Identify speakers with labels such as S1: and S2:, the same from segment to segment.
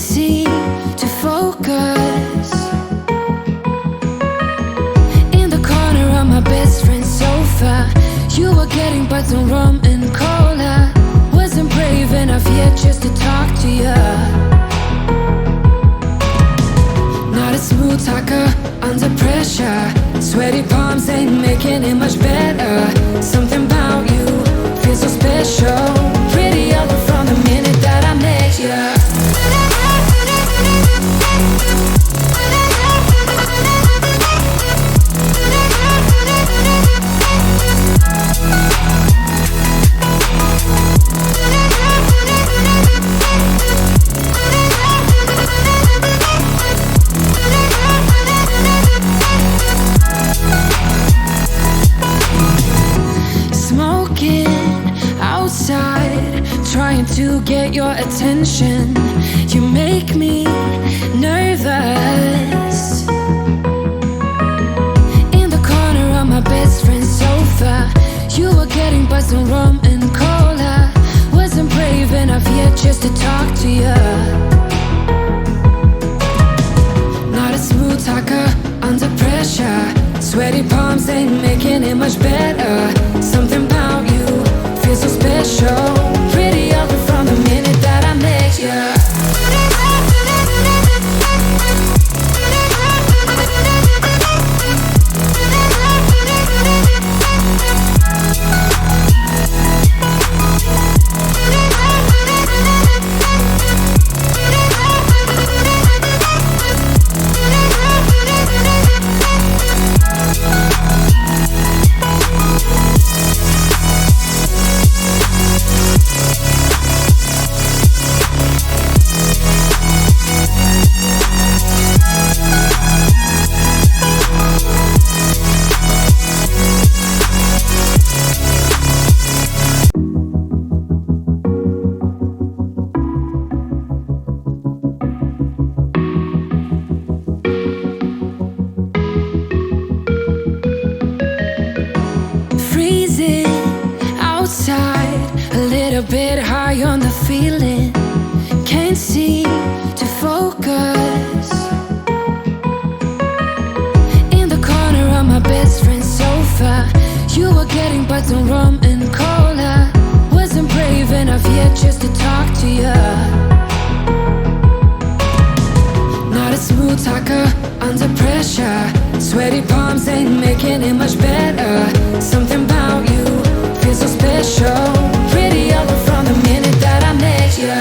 S1: seem to focus. In the corner of my best friend's sofa, you were getting bites on rum and cola. Wasn't brave enough yet just to talk to you. Not a smooth talker under pressure. Sweaty palms ain't making it much better. Something about you feels so special. Pretty other from the minute that I met you. Trying to get your attention, you make me nervous. In the corner of my best friend's sofa, you were getting buzzed on rum and cola. Wasn't brave enough yet just to talk to you. Not a smooth talker under pressure. Sweaty palms ain't making it much better. Something about you feels so special. Pretty other from the minute that I met you. Feeling, can't seem to focus. In the corner of my best friend's sofa, you were getting bites on rum and cola. Wasn't brave enough yet just to talk to you. Not a smooth talker under pressure. Sweaty palms ain't making it much better. Something about you feels so special. Pretty other from the minute that I met you.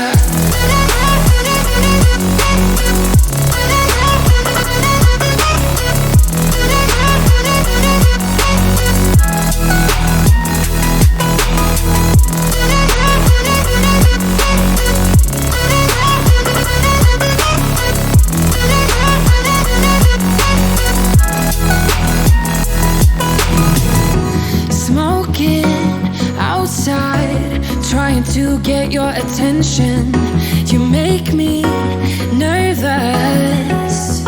S1: Trying to get your attention, you make me nervous.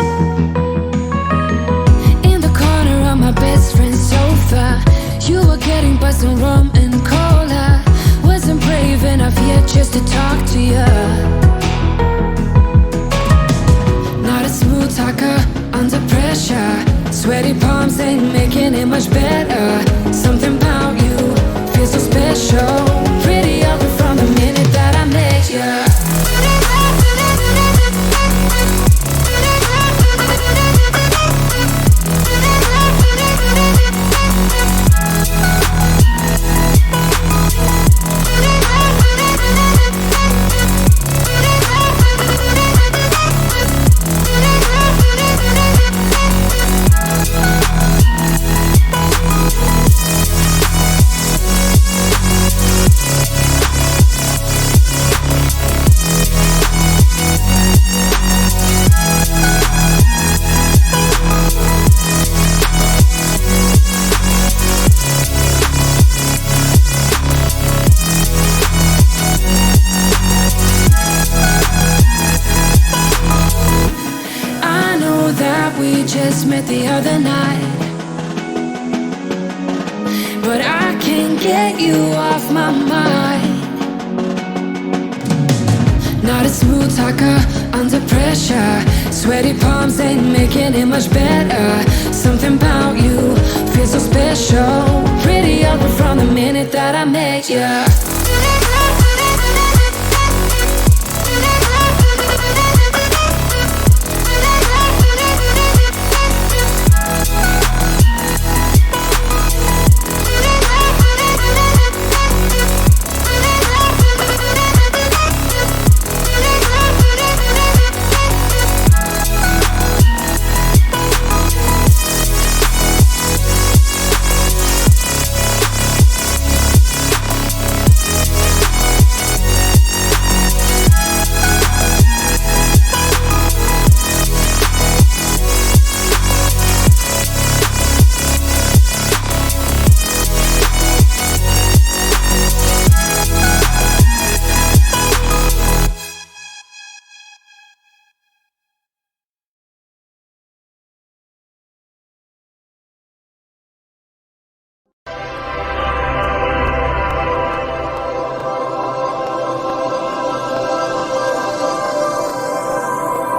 S1: In the corner of my best friend's sofa, you were getting buzzed on rum and cola. Wasn't brave enough yet just to talk to you. Not a smooth talker under pressure. Sweaty palms ain't making it much better. Something about you feels so special. Pretty other from the minute that I met you. Just met the other night, but I can't get you off my mind. Not a smooth talker under pressure. Sweaty palms ain't making it much better. Something about you feels so special. Pretty over from the minute that I met you.